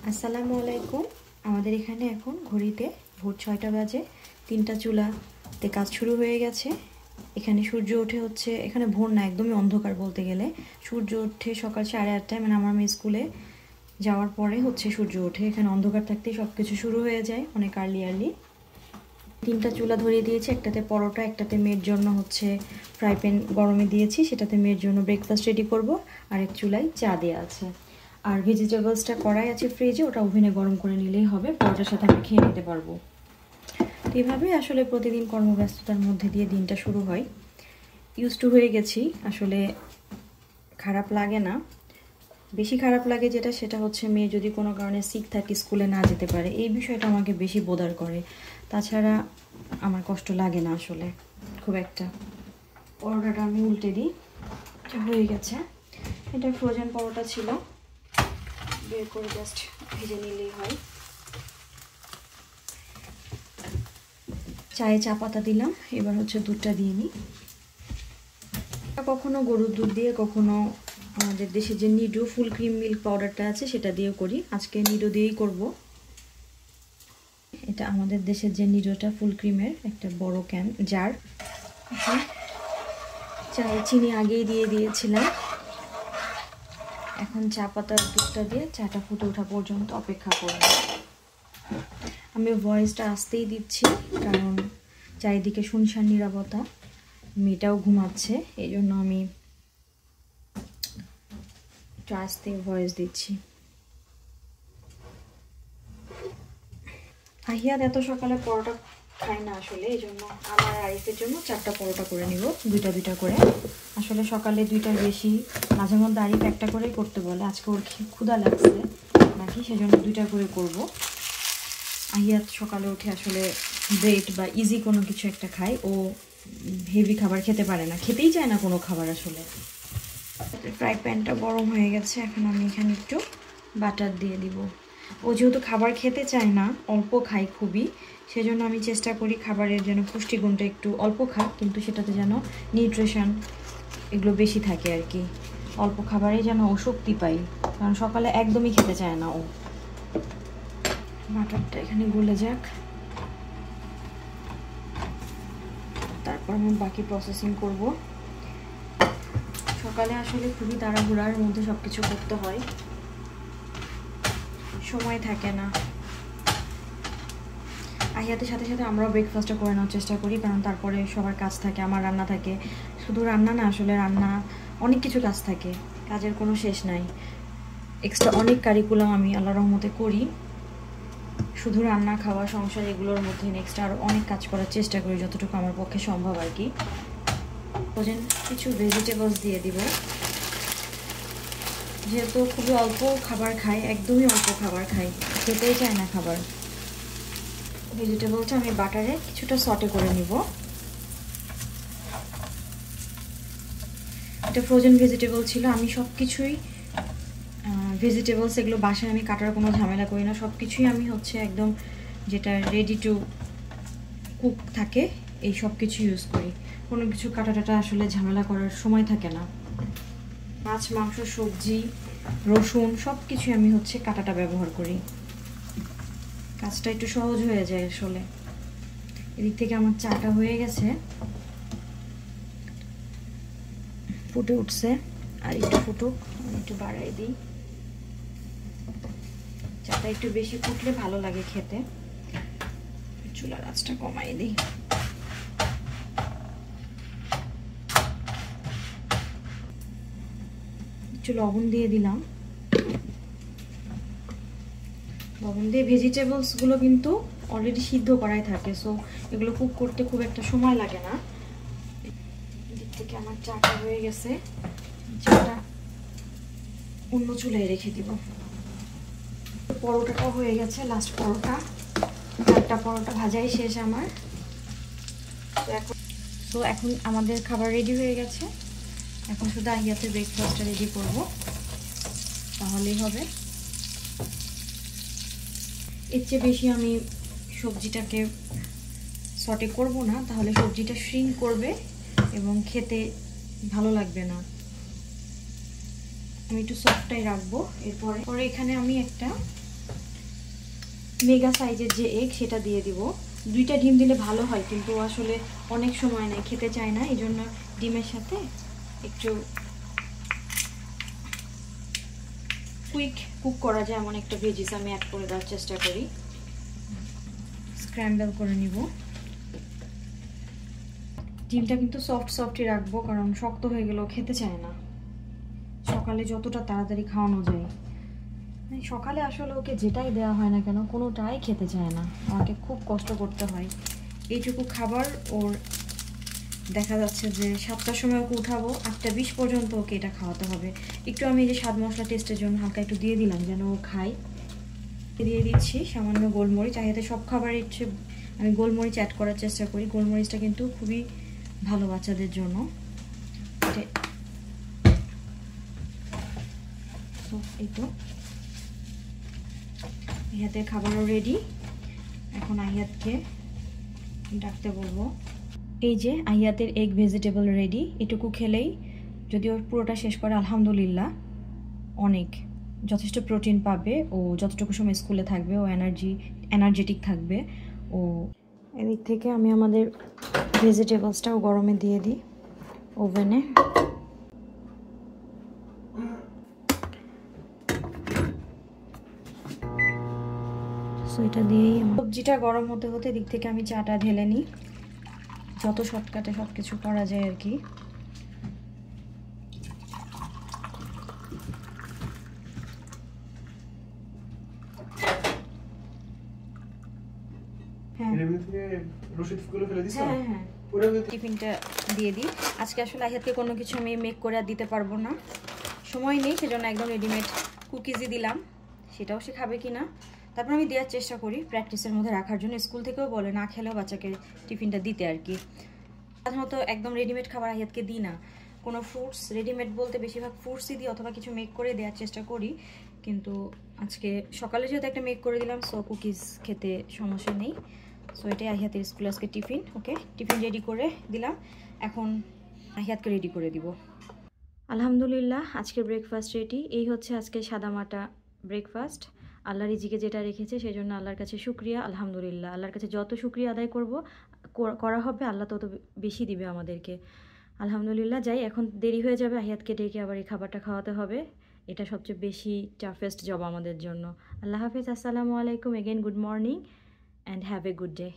আসসালামু আলাইকুম। আমাদের এখানে এখন ঘড়িতে ভোর 6টা বাজে। 3টা চুলাতে কাজ শুরু হয়ে গেছে। এখানে সূর্য ওঠে হচ্ছে, এখানে ভোর না, একদমই অন্ধকার বলতে গেলে। সূর্য ওঠে সকাল 8:30টায়, মানে আমার মেয়ে স্কুলে যাওয়ার পরে হচ্ছে সূর্য ওঠে। এখানে অন্ধকার থাকতেই সব কিছু শুরু হয়ে যায় অনেক আর্লি। 3টা চুলা ধরিয়ে দিয়েছি, একটাতে পরোটা, একটাতে মেয়ের জন্য হচ্ছে ফ্রাই প্যান গরমে দিয়েছি, সেটাতে মেয়ের জন্য ব্রেকফাস্ট রেডি করব। আর এক চুলায় চা দেওয়া আছে। আর ভেজিটেবলসটা কড়াই আছে ফ্রিজে, ওটা ওভেনে গরম করে নিলেই হবে, পরোটার সাথে আমি খেয়ে নিতে পারবো। তো এইভাবেই আসলে প্রতিদিন কর্মব্যস্ততার মধ্যে দিয়ে দিনটা শুরু হয়। ইউজ টু হয়ে গেছি, আসলে খারাপ লাগে না। বেশি খারাপ লাগে যেটা, সেটা হচ্ছে মেয়ে যদি কোনো কারণে সিক থাকে, স্কুলে না যেতে পারে, এই বিষয়টা আমাকে বেশি বোদার করে। তাছাড়া আমার কষ্ট লাগে না আসলে খুব একটা। পরোটাটা আমি উল্টে দিই, হয়ে গেছে। এটা ফ্রোজেন পরোটা ছিল, বের করে জাস্ট ভেজে নিলেই হয়। চায়ে চা পাতা দিলাম, এবার হচ্ছে দুধটা দিয়ে নিই। কখনো গরুর দুধ দিয়ে, কখনো আমাদের দেশে যে নিডো ফুল ক্রিম মিল্ক পাউডারটা আছে সেটা দিয়েও করি। আজকে নিডো দিয়েই করব। এটা আমাদের দেশের যে নিডোটা ফুল ক্রিমের একটা বড় ক্যান জার। চায়ে চিনি আগেই দিয়ে দিয়েছিলাম, এখন চা পাতার দুধটা দিয়ে চাটা ফুটে ওঠা পর্যন্ত অপেক্ষা করব। আমি ভয়েসটা আস্তেই দিচ্ছি, কারণ চারিদিকে শুনশান নীরবতা, মেয়েটাও ঘুমাচ্ছে, এই জন্য আমি একটু আস্তে ভয়েস দিচ্ছি। আহিয়াদ এত সকালে পরোটা খাই না আসলে, এই জন্য আমার আরিফের জন্য 4টা পরোটা করে নিব, দুইটা করে। আসলে সকালে 2টার বেশি, মাঝে মধ্যে আরিফ একটা করেই করতে বলে। আজকে ওর ক্ষুধা লাগছে নাকি, সেজন্য 2টা করে করব। আহিয়াদ সকালে উঠে আসলে ব্রেড বা ইজি কোনো কিছু একটা খায়, ও হেভি খাবার খেতে পারে না, খেতেই চায় না কোনো খাবার আসলে। ফ্রাই প্যানটা গরম হয়ে গেছে, এখন আমি এখানে একটু বাটার দিয়ে দিব। ও যেহেতু খাবার খেতে চায় না, অল্প খায় খুবই, সেজন্য আমি চেষ্টা করি খাবারের যেন পুষ্টিগুণটা একটু অল্প খাক, কিন্তু সেটাতে যেন নিউট্রিশন এগুলো বেশি থাকে আর কি। অল্প খাবারেই যেন ও শক্তি পাই, কারণ সকালে একদমই খেতে চায় না ও। বাটারটা এখানে গলে যাক, তারপর আমি বাকি প্রসেসিং করব। সকালে আসলে খুবই তাড়াহুড়ার মধ্যে সব কিছু করতে হয়, সময় থাকে না। আহিয়াতের সাথে সাথে আমরাও ব্রেকফাস্টটা করে নেওয়ার চেষ্টা করি, কারণ তারপরে সবার কাজ থাকে, আমার রান্না থাকে। শুধু রান্না না, আসলে রান্না অনেক কিছু কাজ থাকে, কাজের কোনো শেষ নাই। এক্সট্রা অনেক কারিকুলাম আমি আল্লাহর রহমতে করি, শুধু রান্না, খাওয়া, সংসার এগুলোর মধ্যে নেক্সট আরও অনেক কাজ করার চেষ্টা করি যতটুকু আমার পক্ষে সম্ভব আর কি। ফ্রোজেন কিছু ভেজিটেবলস দিয়ে দিব, যেহেতু খুবই অল্প খাবার খাই, একদমই অল্প খাবার খাই, খেতেই চায় না খাবার। ভেজিটেবলটা আমি বাটারে কিছুটা সটে করে নিব। এটা ফ্রোজেন ভেজিটেবল ছিল, আমি সব কিছুই ভেজিটেবলস এগুলো বাসায় আমি কাটার কোনো ঝামেলা করি না, সব কিছুই আমি হচ্ছে একদম যেটা রেডি টু কুক থাকে এই সব কিছু ইউজ করি। কোনো কিছু কাটাটা আসলে ঝামেলা করার সময় থাকে না। মাছ, মাংস, সবজি, রসুন সব কিছুই আমি হচ্ছে কাটাটা ব্যবহার করি, কাজটা একটু সহজ হয়ে যায় আসলে। এদিক থেকে আমার চাটা হয়ে গেছে, ফুটে উঠছে, আর একটু ফুটুক, একটু বাড়াই দিই। চাটা একটু বেশি ফুটলে ভালো লাগে খেতে। চুলার আঁচটা কমাই দিই। একটু লবণ দিয়ে দিলাম। লবণ দিয়ে ভেজিটেবলসগুলো কিন্তু অলরেডি সিদ্ধ করাই থাকে, সো এগুলো কুক করতে খুব একটা সময় লাগে না। এদিক থেকে আমার চাটা হয়ে গেছে, চাটা অন্য চুলায় রেখে দিব। পরোটাটাও হয়ে গেছে, লাস্ট পরোটা, 4টা পরোটা ভাজাই শেষ আমার। তো এখন আমাদের খাবার রেডি হয়ে গেছে, এখন শুধু আহিয়াতে ব্রেকফাস্টটা রেডি করব, তাহলেই হবে। এর চেয়ে বেশি আমি সবজিটাকে সটে করব না, তাহলে সবজিটা শ্রিঙ্ক করবে এবং খেতে ভালো লাগবে না। আমি একটু সফটটাই রাখবো। এরপরে এখানে আমি একটা মেগা সাইজের যে এগ সেটা দিয়ে দিব। 2টা ডিম দিলে ভালো হয়, কিন্তু আসলে অনেক সময় নেই, খেতে চায় না, এই জন্য ডিমের সাথে একটু কুইক কুক করা যায় এমন একটা ভেজিস আমি অ্যাড করে দেওয়ার চেষ্টা করি। স্ক্র্যাম্বল করে নিব। ডিমটা কিন্তু সফটই রাখবো, কারণ শক্ত হয়ে গেলেও খেতে চায় না। সকালে যতটা তাড়াতাড়ি খাওয়ানো যায়, সকালে আসলে ওকে যেটাই দেওয়া হয় না কেন কোনোটাই খেতে চায় না, আমাকে খুব কষ্ট করতে হয়। এইটুকু খাবার ওর দেখা যাচ্ছে যে 7টার সময় ওকে উঠাবো, 8টা 20 পর্যন্ত ওকে এটা খাওয়াতে হবে। একটু আমি এই যে স্বাদ মশলা টেস্টের জন্য হালকা একটু দিয়ে দিলাম যেন ও খায়। দিয়ে দিচ্ছি সামান্য গোলমরিচ। আয়াতে সব খাবারের ইচ্ছে আমি গোলমরিচ অ্যাড করার চেষ্টা করি। গোলমরিচটা কিন্তু খুবই ভালো বাচ্চাদের জন্য। এই তো আহিয়াতের খাবারও রেডি। এখন আহিয়াতকে ডাকতে বলবো। এই যে আহিয়াতের এগ ভেজিটেবল রেডি। এটুকু খেলেই যদি ওর পুরোটা শেষ করে আলহামদুলিল্লাহ অনেক যথেষ্ট প্রোটিন পাবে। ও যতটুকু সময় স্কুলে থাকবে ও এনার্জেটিক থাকবে। ও এদিক থেকে আমি আমাদের ভেজিটেবলসটাও গরমে দিয়ে দিই ওভেনে। এটা দিয়েই সবজিটা গরম হতে হতে দিক থেকে আমি চাটা ঢেলে নিই, যত শর্টকাটে সব কিছু করা যায় আর কি। টিফিনটা দিয়ে দিই। আজকে আসলে আহিয়াতকে কোনো কিছু আমি মেক করে আর দিতে পারবো না, সময় নেই, সেজন্য একদম রেডিমেড কুকিজই দিলাম। সেটাও সে খাবে কি না তারপর আমি দেওয়ার চেষ্টা করি প্র্যাকটিসের মধ্যে রাখার জন্য। স্কুল থেকেও বলে না খেলেও বাচ্চাকে টিফিনটা দিতে আর কি। সাধারণত একদম রেডিমেড খাবার আহিয়াতকে দিই না, কোনো ফ্রুটস রেডিমেড বলতে বেশিরভাগ ফ্রুটসই দিই অথবা কিছু মেক করে দেওয়ার চেষ্টা করি। কিন্তু আজকে সকালে যেহেতু একটা মেক করে দিলাম, সো কুকিজ খেতে সমস্যা নেই। সো এটাই আহিয়াতের স্কুলে আজকে টিফিন। ওকে, টিফিন রেডি করে দিলাম, এখন আহিয়াতকে রেডি করে দিব। আলহামদুলিল্লাহ আজকের ব্রেকফাস্ট রেডি। এই হচ্ছে আজকে সাদামাটা ব্রেকফাস্ট। আল্লাহ রিজিকে যেটা রেখেছে সেই জন্য আল্লাহর কাছে শুকরিয়া। আলহামদুলিল্লাহ, আল্লাহর কাছে যত শুকরিয়া আদায় করা হবে আল্লাহ তত বেশি দিবে আমাদেরকে। আলহামদুলিল্লাহ। যাই, এখন দেরি হয়ে যাবে, আহিয়াতকে ডেকে আবার এই খাবারটা খাওয়াতে হবে। এটা সবচেয়ে বেশি টাফেস্ট জব আমাদের জন্য। আল্লাহ হাফিজ, আসসালামু আলাইকুম, again good morning and have a good day.